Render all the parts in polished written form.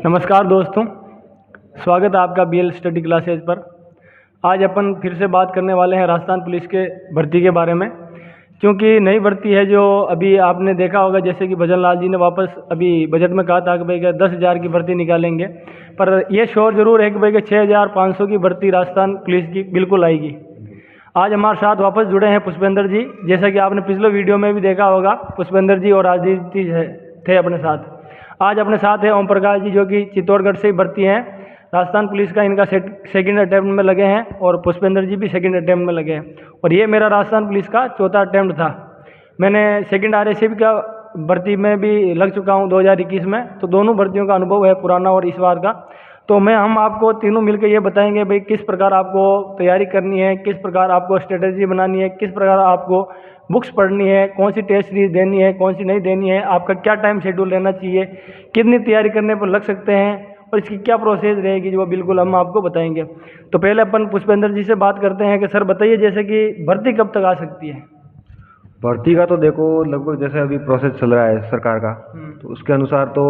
नमस्कार दोस्तों, स्वागत है आपका बीएल स्टडी क्लासेज पर। आज अपन फिर से बात करने वाले हैं राजस्थान पुलिस के भर्ती के बारे में, क्योंकि नई भर्ती है जो अभी आपने देखा होगा, जैसे कि भजन लाल जी ने वापस अभी बजट में कहा था कि भाई 10,000 की भर्ती निकालेंगे, पर यह श्योर जरूर है कि भाई 6,500 की भर्ती राजस्थान पुलिस की बिल्कुल आएगी। आज हमारे साथ वापस जुड़े हैं पुष्पेंद्र जी। जैसा कि आपने पिछले वीडियो में भी देखा होगा, पुष्पेंद्र जी और राजदीप जी थे अपने साथ। आज अपने साथ है ओम प्रकाश जी, जो कि चित्तौड़गढ़ से ही भर्ती हैं। राजस्थान पुलिस का इनका सेकंड अटैम्प्ट में लगे हैं और पुष्पेंद्र जी भी सेकंड अटैम्प्ट में लगे हैं, और ये मेरा राजस्थान पुलिस का चौथा अटैम्प्ट था। मैंने सेकंड RSF का भर्ती में भी लग चुका हूँ 2021 में, तो दोनों भर्तियों का अनुभव है, पुराना और इस बार का। तो हम आपको तीनों मिलकर ये बताएंगे भाई किस प्रकार आपको तैयारी करनी है, किस प्रकार आपको स्ट्रेटजी बनानी है, किस प्रकार आपको बुक्स पढ़नी है, कौन सी टेस्ट सीरीज देनी है, कौन सी नहीं देनी है, आपका क्या टाइम शेड्यूल रहना चाहिए, कितनी तैयारी करने पर लग सकते हैं और इसकी क्या प्रोसेस रहेगी, जो बिल्कुल हम आपको बताएंगे। तो पहले अपन पुष्पेंद्र जी से बात करते हैं कि सर बताइए, जैसे कि भर्ती कब तक आ सकती है? भर्ती का तो देखो लगभग जैसे अभी प्रोसेस चल रहा है सरकार का, तो उसके अनुसार तो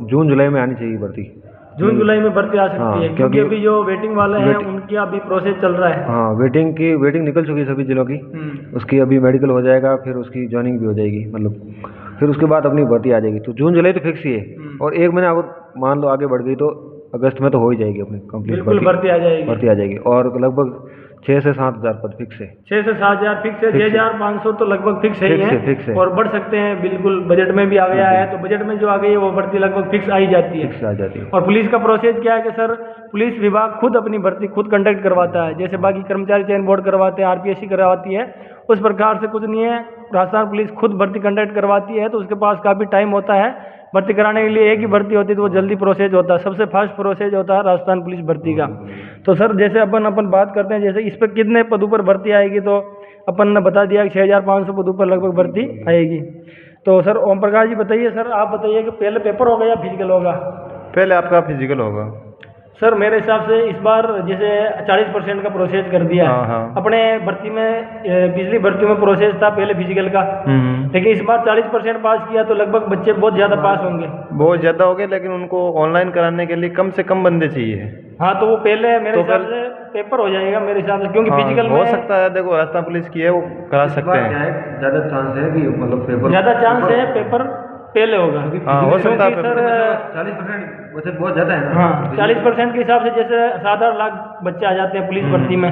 जून जुलाई में आनी चाहिए भर्ती। जून जुलाई में भर्ती आ सकती हाँ, है, क्योंकि अभी जो वेटिंग वाले हैं उनकी अभी प्रोसेस चल रहा है। हाँ, वेटिंग निकल चुकी है सभी जिलों की। उसकी अभी मेडिकल हो जाएगा, फिर उसकी ज्वाइनिंग भी हो जाएगी, मतलब फिर उसके बाद अपनी भर्ती आ जाएगी। तो जून जुलाई तो फिक्स ही है, और एक महीना अगर मान लो आगे बढ़ गई तो अगस्त में तो हो ही जाएगी अपनी कंप्लीट बिल्कुल भर्ती आ जाएगी। और लगभग 6 से 7 हज़ार पद फिक्स है। 6 से 7,000 फिक्स है। 6,500 तो लगभग फिक्स है, फिक्स है और बढ़ सकते हैं। बिल्कुल बजट में भी आ गया है, तो बजट में जो आ गई है वो भर्ती लगभग फिक्स आ ही जाती है। और पुलिस का प्रोसेस क्या है कि सर पुलिस विभाग खुद अपनी भर्ती खुद कंडक्ट करवाता है, जैसे बाकी कर्मचारी चयन बोर्ड करवाते हैं, RPSC करवाती है, उस प्रकार से कुछ नहीं है। राजस्थान पुलिस खुद भर्ती कंडक्ट करवाती है, तो उसके पास काफ़ी टाइम होता है भर्ती कराने के लिए। एक ही भर्ती होती है तो वो जल्दी प्रोसेस होता है, सबसे फास्ट प्रोसेस होता है राजस्थान पुलिस भर्ती का। तो सर जैसे अपन बात करते हैं, जैसे इस पर कितने पदों पर भर्ती आएगी, तो अपन ने बता दिया कि 6,500 पदों पर लगभग भर्ती आएगी। तो सर ओम प्रकाश जी बताइए, सर आप बताइए कि पहले पेपर होगा या फिजिकल होगा? पहले आपका फिजिकल होगा। सर मेरे हिसाब से इस बार जैसे 40% का प्रोसेस कर दिया है। हाँ। अपने भर्ती में पिछली भर्तियों में प्रोसेस था पहले फिजिकल का, लेकिन इस बार 40% पास किया, तो लगभग बच्चे बहुत ज़्यादा पास होंगे। बहुत ज़्यादा हो गए, लेकिन उनको ऑनलाइन कराने के लिए कम से कम बंदे चाहिए। हाँ, तो वो पहले मेरे हिसाब से पेपर हो जाएगा मेरे हिसाब से, क्योंकि फिजिकल हो सकता है। देखो राजस्थान पुलिस की है, वो करा सकते हैं। ज़्यादा चांस है कि मतलब पेपर ज़्यादा चांस है पेपर पहले होगा। हाँ, हो सकता है। सर 40% वैसे बहुत ज़्यादा है ना। हाँ, 40% के हिसाब से जैसे 7-8 लाख बच्चे आ जाते हैं पुलिस भर्ती में,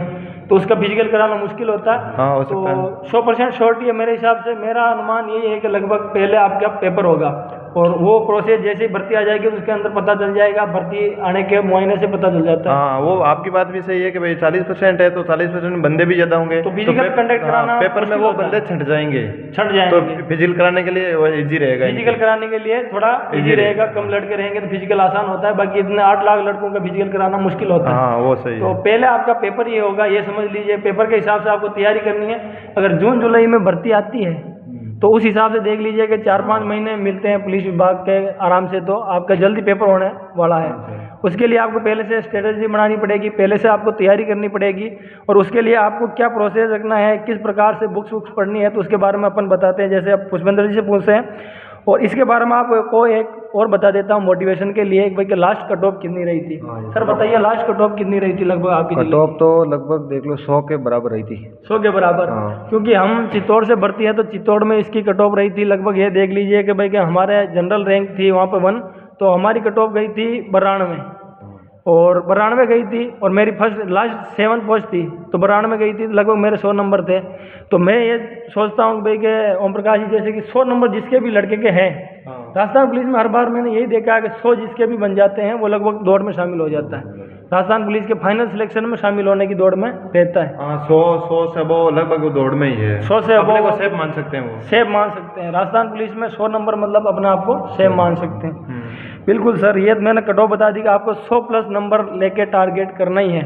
तो उसका फिजिकल कराना मुश्किल होता है। हाँ, हो सकता है। तो 100% श्योरिटी है मेरे हिसाब से। मेरा अनुमान यही है कि लगभग पहले आपका पेपर होगा, और वो प्रोसेस जैसे ही भर्ती आ जाएगी तो उसके अंदर पता चल जाएगा, भर्ती आने के मुआयने से पता चल जाता है। हाँ, वो आपकी बात भी सही है कि भाई 40% है तो 40% बंदे भी ज़्यादा होंगे, तो फिजिकल कंडक्ट कराना पेपर में वो बंदे छंट जाएंगे। तो फिजिकल कराने के लिए वो इजी रहेगा। फिजिकल कराने के लिए थोड़ा इजी रहेगा, कम लड़के रहेंगे तो फिजिकल आसान होता है। बाकी इतने 8 लाख लड़कों का फिजिकल कराना मुश्किल होता है। हाँ, वो सही तो है। पहले आपका पेपर ये होगा, ये समझ लीजिए। पेपर के हिसाब से आपको तैयारी करनी है। अगर जून जुलाई में भर्ती आती है तो उस हिसाब से देख लीजिए कि 4-5 महीने मिलते हैं पुलिस विभाग के आराम से, तो आपका जल्दी पेपर होने वाला है। उसके लिए आपको पहले से स्ट्रेटजी बनानी पड़ेगी, पहले से आपको तैयारी करनी पड़ेगी, और उसके लिए आपको क्या प्रोसेस रखना है, किस प्रकार से बुक्स पढ़नी है, तो उसके बारे में अपन बताते हैं। जैसे आप पुष्पेंद्र जी से पूछते हैं, और इसके बारे में आपको एक और बता देता हूँ मोटिवेशन के लिए, भाई कि लास्ट कट ऑफ कितनी रही थी। सर बताइए लास्ट कट ऑफ कितनी रही थी लगभग आपकी? कट ऑफ तो लगभग देख लो 100 के बराबर रही थी। 100 के बराबर। क्योंकि हम चित्तौड़ से भर्ती है, तो चित्तौड़ में इसकी कट ऑफ रही थी लगभग, ये देख लीजिए कि भाई कि हमारे जनरल रैंक थी वहाँ पर 1, तो हमारी कट ऑफ गई थी 92, और 92 गई थी, और मेरी फर्स्ट लास्ट 7 पोस्ट थी, तो 92 गई थी, लगभग मेरे 100 नंबर थे। तो मैं ये सोचता हूँ भाई कि ओम प्रकाश जी जैसे कि 100 नंबर जिसके भी लड़के के हैं, राजस्थान पुलिस में हर बार मैंने यही देखा है कि 100 जिसके भी बन जाते हैं वो लगभग दौड़ में शामिल हो जाता है, राजस्थान पुलिस के फाइनल सिलेक्शन में शामिल होने की दौड़ में रहता है। हाँ, 100 से वो लगभग वो दौड़ में ही है। 100 से अपने को सेफ मान सकते हैं, वो सेफ मान सकते हैं। राजस्थान पुलिस में 100 नंबर मतलब अपने आप को सेफ मान सकते हैं। बिल्कुल सर, ये मैंने कट ऑफ बता दी कि आपको 100+ नंबर लेके टारगेट करना ही है।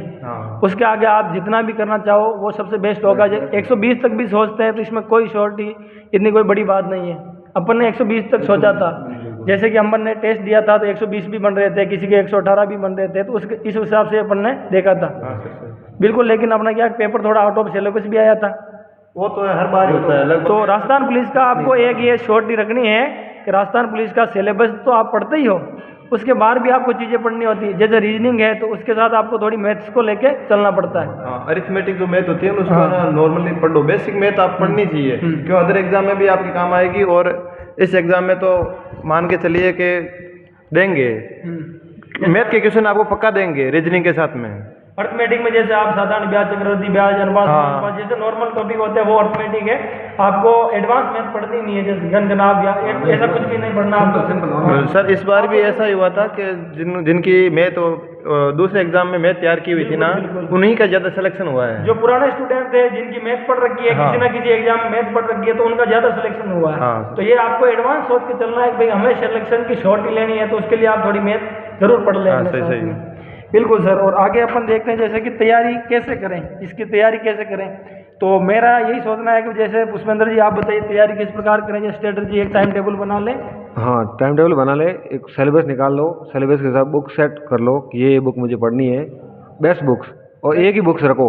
उसके आगे आप जितना भी करना चाहो वो सबसे बेस्ट होगा। 120 तक भी सोचते हैं तो इसमें कोई श्योरिटी इतनी कोई बड़ी बात नहीं है। अपन ने 120 तक सोचा था, जैसे कि अपन ने टेस्ट दिया था तो 120 भी बन रहे थे, किसी के 118 भी बन रहे थे, तो इस हिसाब से अपन ने देखा था। बिल्कुल, लेकिन अपना क्या पेपर थोड़ा आउट ऑफ सिलेबस भी आया था, वो तो हर बार ही होता है। तो राजस्थान पुलिस का आपको एक ये श्योरिटी रखनी है कि राजस्थान पुलिस का सिलेबस तो आप पढ़ते ही हो, उसके बाहर भी आपको चीज़ें पढ़नी होती है। जैसे रीजनिंग है तो उसके साथ आपको थोड़ी मैथ्स को लेके चलना पड़ता है। हाँ, अरिथमेटिक जो मैथ होती है ना उसको ना नॉर्मली पढ़ लो, बेसिक मैथ आप पढ़नी चाहिए, क्यों अदर एग्जाम में भी आपके काम आएगी, और इस एग्जाम में तो मान के चलिए कि देंगे मैथ के क्वेश्चन आपको पक्का देंगे रीजनिंग के साथ में। अर्थमेटिक में जैसे आप साधारण ब्याज, चक्रवृद्धि ब्याज, अनुपात, अनुपात जैसे नॉर्मल टॉपिक होते हैं वो अर्थमेटिक है, आपको एडवांस मैथ पढ़नी नहीं है, जैसे गणगणाभ या ऐसा कुछ भी नहीं पढ़ना आपको। सर इस बार भी ऐसा ही हुआ था कि जिनकी मैथ दूसरे एग्जाम में मैथ तैयार की हुई थी ना, उन्हीं का ज्यादा सिलेक्शन हुआ है। जो पुराने स्टूडेंट थे जिनकी मैथ पढ़ रखी है, किसी ना किसी एग्जाम में मैथ पढ़ रखी है, तो उनका ज्यादा सिलेक्शन हुआ है। तो ये आपको एडवांस सोच के चलना है कि भाई हमें सिलेक्शन की शॉर्ट ही लेनी है, तो उसके लिए आप थोड़ी मैथ जरूर पढ़ लेंगे। बिल्कुल सर। और आगे अपन देखते हैं जैसे कि तैयारी कैसे करें, इसकी तैयारी कैसे करें। तो मेरा यही सोचना है कि जैसे पुष्पेंद्र जी आप बताइए तैयारी किस प्रकार करें। जैसे स्ट्रेटजी, एक टाइम टेबल बना लें। हाँ, टाइम टेबल बना ले, एक सिलेबस निकाल लो, सिलेबस के साथ बुक सेट कर लो कि ये बुक मुझे पढ़नी है, बेस्ट बुक्स, और एक ही बुक्स रखो,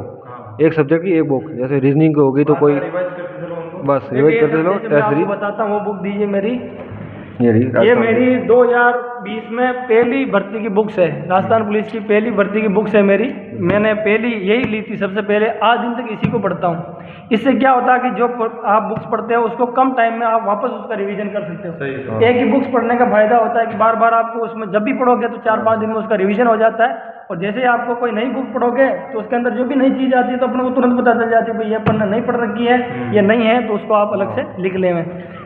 एक सब्जेक्ट की एक बुक। जैसे रीजनिंग की होगी तो कोई बस रिवाइज करते चलो। टेस्ट सीरीज बताता हूँ, वो बुक दीजिए मेरी। ये मेरी 2020 में पहली भर्ती की बुक्स है, राजस्थान पुलिस की पहली भर्ती की बुक्स है मेरी। मैंने पहली यही ली थी सबसे पहले, आज दिन तक इसी को पढ़ता हूँ। इससे क्या होता है कि जो आप बुक्स पढ़ते हो उसको कम टाइम में आप वापस उसका रिवीजन कर सकते हो। एक ही बुक्स पढ़ने का फायदा होता है कि बार बार आपको उसमें जब भी पढ़ोगे तो 4-5 दिन में उसका रिवीजन हो जाता है। और जैसे ही आपको कोई नई बुक पढ़ोगे तो उसके अंदर जो भी नई चीज़ आती है तो अपने को तुरंत पता चल जाती है भाई ये पढ़ना नहीं पढ़ रखी है, ये नहीं है, तो उसको आप अलग से लिख लें।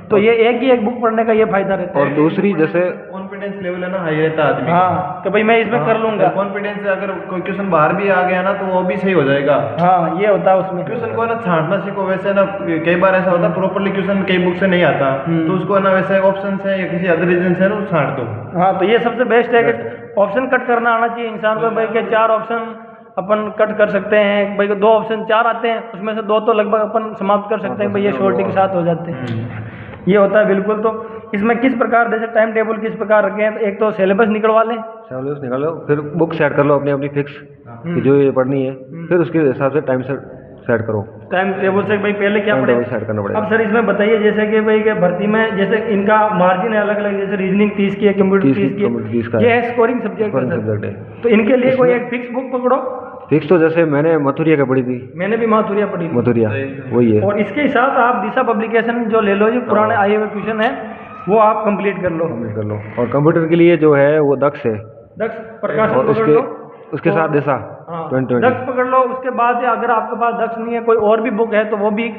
तो ये एक ही एक बुक पढ़ने का ये फायदा रहता है। और दूसरी जैसे कॉन्फिडेंस लेवल है ना हाई रहता है आदमी। हाँ, तो भाई मैं इसमें कर लूंगा। कॉन्फिडेंस से अगर कोई क्वेश्चन बाहर भी आ गया ना तो वो भी सही हो जाएगा। हाँ, ये होता है उसमें। क्वेश्चन को ना छांटना सीखो। वैसे ना कई बार ऐसा होता है प्रॉपर्ली क्वेश्चन कई बुक से नहीं आता, तो उसको ना वैसे ऑप्शन से या किसी अदर रीजन से ना छांट दो। हाँ, तो ये सबसे बेस्ट है कि ऑप्शन कट करना आना चाहिए इंसान को। भाई के 4 ऑप्शन अपन कट कर सकते हैं, भाई 2 ऑप्शन 4 आते हैं, उसमें से 2 तो लगभग अपन समाप्त कर सकते हैं, भाई ये शॉर्टी के साथ हो जाते हैं। ये होता है बिल्कुल। तो इसमें किस प्रकार जैसे टाइम टेबल किस प्रकार रखें, एक तो सिलेबस निकलवा लें, सिलेबस निकालो, फिर बुक सेट कर लो अपनी अपनी फिक्स कि जो ये पढ़नी है, फिर उसके हिसाब से टाइम सेट करो। टाइम टेबल से भाई पहले क्या पढ़े सेट करना पड़ेगा। अब सर इसमें बताइए जैसे कि भाई के भर्ती में जैसे इनका मार्जिन है अलग अलग, जैसे रीजनिंग 30 की है, कंप्यूटर 30 की है, ये है स्कोरिंग सब्जेक्ट है। तो इनके लिए कोई एक फिक्स बुक पकड़ो। फिक्स तो जैसे मैंने मथुरिया का पढ़ी थी। मैंने भी मथुरिया पढ़ी थी। मथुरिया वही है। और इसके साथ आप दिशा पब्लिकेशन जो ले लो, जो पुराने आए हुए क्वेश्चन है वो आप कंप्लीट कर लो। और कंप्यूटर के लिए जो है वो दक्ष है, दक्ष प्रकाशन और पकड़ लो। उसके साथ दिशा 2020 दक्ष पकड़ लो। उसके बाद अगर आपके पास दक्ष नहीं है, कोई और भी बुक है तो वो भी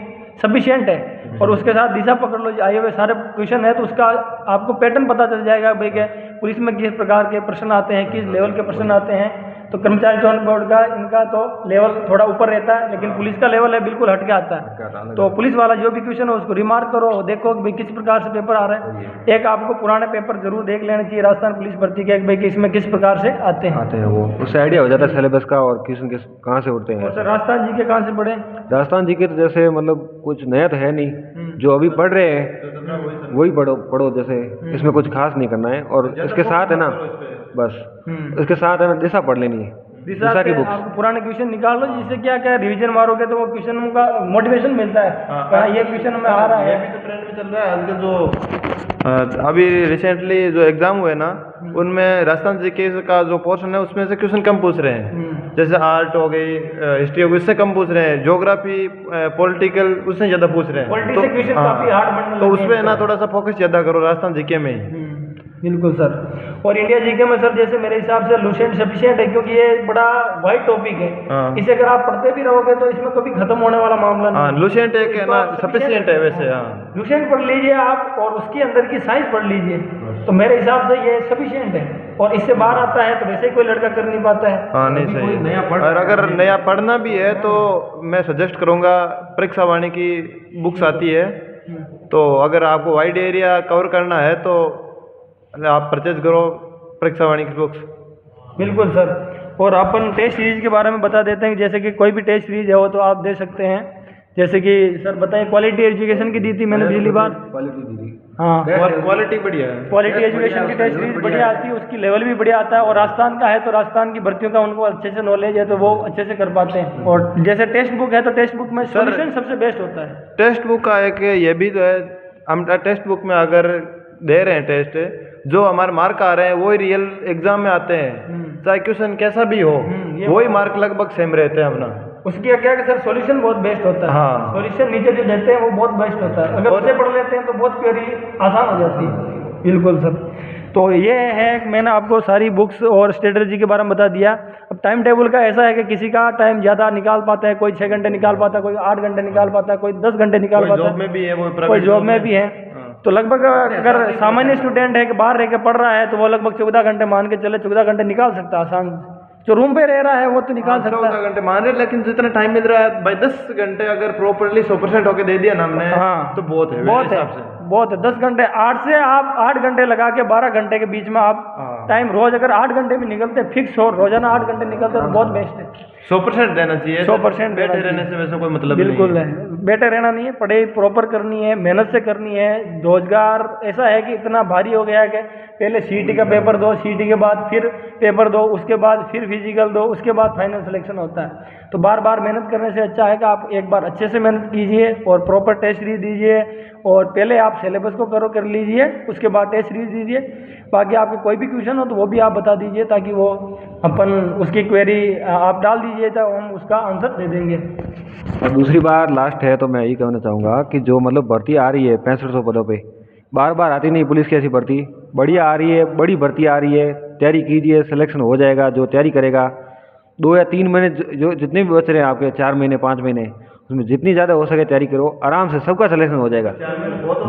सफिशिएंट है। और उसके साथ दिशा पकड़ लो, आए हुए सारे क्वेश्चन है तो उसका आपको पैटर्न पता चल जाएगा भाई क्या पुलिस में किस प्रकार के प्रश्न आते हैं, किस लेवल के प्रश्न आते हैं। तो कर्मचारी चयन बोर्ड का इनका तो लेवल थोड़ा ऊपर रहता है, लेकिन पुलिस का लेवल है बिल्कुल हट के आता है। तो पुलिस वाला जो भी क्वेश्चन है उसको रिमार्क करो, देखो कि भाई किस प्रकार से पेपर आ रहा है। एक आपको पुराने पेपर जरूर देख लेना चाहिए राजस्थान पुलिस भर्ती के, भाई कि इसमें किस प्रकार से आते हैं वो, उससे आइडिया हो जाता है सिलेबस का और क्वेश्चन कहाँ से उठते हैं। सर राजस्थान जी के कहाँ से पढ़े? राजस्थान जी के तो जैसे मतलब कुछ नया तो है नहीं, जो अभी पढ़ रहे हैं वही पढ़ो जैसे इसमें कुछ खास नहीं करना है। और इसके साथ है ना बस इसके साथ है ना दिशा पढ़ लेनी है, दिशा की बुक। आपको पुराने क्वेश्चन निकाल लो, जिससे क्या क्या रिवीजन मारोगे तो वो क्वेश्चन का मोटिवेशन मिलता है। ये क्वेश्चन में आ रहा है, ये भी तो ट्रेंड में चल रहा है आजकल। जो अभी रिसेंटली जो एग्जाम हुए ना उनमें राजस्थान जीके का जो पोर्शन है उसमें से क्वेश्चन कम पूछ रहे हैं। जैसे आर्ट हो गई, हिस्ट्री हो गई, उससे कम पूछ रहे हैं। ज्योग्राफी, पॉलिटिकल उससे ज्यादा पूछ रहे हैं। तो उसमें ना थोड़ा सा फोकस ज्यादा करो राजस्थान जीके में ही। बिल्कुल सर। और इंडिया जीके में सर जैसे मेरे हिसाब से लुसेंट सफिशिएंट है, क्योंकि ये बड़ा वाइड टॉपिक है। इसे अगर आप पढ़ते भी रहोगे तो इसमें कभी खत्म होने वाला मामला नहीं। लुसेंट एक है ना सफिशिएंट है वैसे। लुसेंट पढ़ लीजिए आप और उसके अंदर की साइंस पढ़ लीजिए, तो मेरे हिसाब से ये सफिशिएंट है। और इससे बाहर आता है तो वैसे ही कोई लड़का कर नहीं पाता है। हाँ, नहीं सही। और अगर नया पढ़ना भी है तो मैं सजेस्ट करूँगा परीक्षा वाणी की बुक्स आती है, तो अगर आपको वाइड एरिया कवर करना है तो आप परचेज करो परीक्षा वाणी की बुक्स। बिल्कुल सर। और अपन टेस्ट सीरीज के बारे में बता देते हैं, जैसे कि कोई भी टेस्ट सीरीज है वो तो आप दे सकते हैं। जैसे कि सर बताइए, क्वालिटी एजुकेशन की दी थी मैंने पिछली बार। हाँ, क्वालिटी बढ़िया है। क्वालिटी एजुकेशन की टेस्ट सीरीज बढ़िया आती है, उसकी लेवल भी बढ़िया आता है। और राजस्थान का है तो राजस्थान की भर्तियों का उनको अच्छे से नॉलेज है तो वो अच्छे से कर पाते हैं। और जैसे टेक्स्ट बुक है तो टेक्स्ट बुक में सॉल्यूशन सबसे बेस्ट होता है। टेक्स्ट बुक का एक ये भी तो है, हम टेक्स्ट बुक में अगर दे रहे हैं टेस्ट जो हमारे मार्क आ रहे हैं वही रियल एग्जाम में आते हैं, चाहे क्वेश्चन कैसा भी हो वही मार्क लगभग सेम रहते हैं अपना। उसकी क्या है कि सर सॉल्यूशन बहुत बेस्ट होता है। हाँ। सॉल्यूशन नीचे जो देते हैं वो बहुत बेस्ट होता है, अगर उसे पढ़ लेते हैं तो बहुत क्वेरी आसान हो जाती है। बिल्कुल सर। तो ये है कि मैंने आपको सारी बुक्स और स्ट्रेटजी के बारे में बता दिया। अब टाइम टेबल का ऐसा है कि किसी का टाइम ज़्यादा निकाल पाता है, कोई 6 घंटे निकाल पाता है, कोई 8 घंटे निकाल पाता है, कोई 10 घंटे निकाल कोई पाता जॉब है, में भी है, वो कोई प्राइवेट जॉब में भी है। तो लगभग अगर सामान्य स्टूडेंट है कि बाहर रह के पढ़ रहा है तो वो लगभग 14 घंटे मान के चले, 14 घंटे निकाल सकता है आसान। जो रूम पे रह रहा है वो तो निकाल सकता है 14 घंटे मान रहे, लेकिन जितना टाइम मिल रहा है भाई 10 घंटे अगर प्रॉपरली 100% होके दे दिया ना हमने, हाँ, तो बहुत है, बहुत मेरे है, हिसाब से। बहुत है। 10 घंटे 8 से आप 8 घंटे लगा के 12 घंटे के बीच में आप टाइम रोज अगर 8 घंटे भी निकलते फिक्स हो, रोजाना 8 घंटे निकलते तो बहुत बेस्ट है। 100% देना चाहिए, 100% बैठे रहने से वैसे कोई मतलब बिल्कुल नहीं है। बैठे रहना नहीं है, पढ़ाई प्रॉपर करनी है, मेहनत से करनी है। रोजगार ऐसा है कि इतना भारी हो गया है कि पहले सीईटी का पेपर दो, सीईटी के बाद फिर पेपर दो, उसके बाद फिर फिजिकल दो, उसके बाद फाइनल सिलेक्शन होता है। तो बार बार मेहनत करने से अच्छा है कि आप एक बार अच्छे से मेहनत कीजिए और प्रॉपर टेस्ट सीरीज दीजिए, और पहले आप सिलेबस को करो कर लीजिए, उसके बाद टेस्ट सीरीज दीजिए। बाकी आपके कोई भी क्वेश्चन हो तो वो भी आप बता दीजिए, ताकि वो अपन उसकी क्वेरी आप डाल दीजिए तो हम उसका आंसर दे देंगे। और दूसरी बार लास्ट है तो मैं यही कहना चाहूँगा कि जो मतलब भर्ती आ रही है 6500 पदों पे, बार बार आती नहीं पुलिस की ऐसी भर्ती, बढ़िया आ रही है, बड़ी भर्ती आ रही है, तैयारी कीजिए, सिलेक्शन हो जाएगा। जो तैयारी करेगा 2 या 3 महीने जो जितने भी बच रहे हैं आपके 4 महीने 5 महीने, उसमें जितनी ज़्यादा हो सके तैयारी करो, आराम से सबका सिलेक्शन हो जाएगा।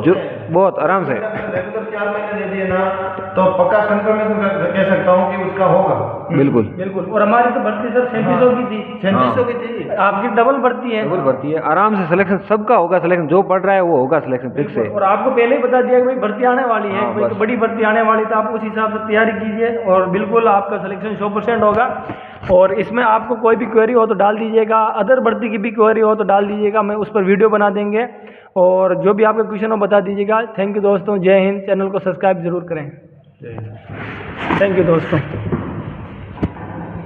जो बहुत आराम से रेगुलर 4 महीने दे दिए ना तो पक्का कंफर्मेशन कह सकता हूँ कि उसका होगा। बिल्कुल बिल्कुल। और हमारी तो भर्ती सर 3700 की थी, 3700 की थी, आपकी डबल भर्ती है। डबल भर्ती है, आराम से सिलेक्शन सबका होगा। सिलेक्शन जो पढ़ रहा है वो होगा सिलेक्शन फिक्स है। और आपको पहले ही बता दिया कि भाई भर्ती आने वाली है, हाँ, भाई बस। बड़ी भर्ती आने वाली, तो आप उस हिसाब से तैयारी कीजिए और बिल्कुल आपका सिलेक्शन 100% होगा। और इसमें आपको कोई भी क्वेरी हो तो डाल दीजिएगा, अदर भर्ती की भी क्वेरी हो तो डाल दीजिएगा, मैं उस पर वीडियो बना देंगे। और जो भी आपका क्वेश्चन हो बता दीजिएगा। थैंक यू दोस्तों, जय हिंद। चैनल को सब्सक्राइब जरूर करें। थैंक यू दोस्तों।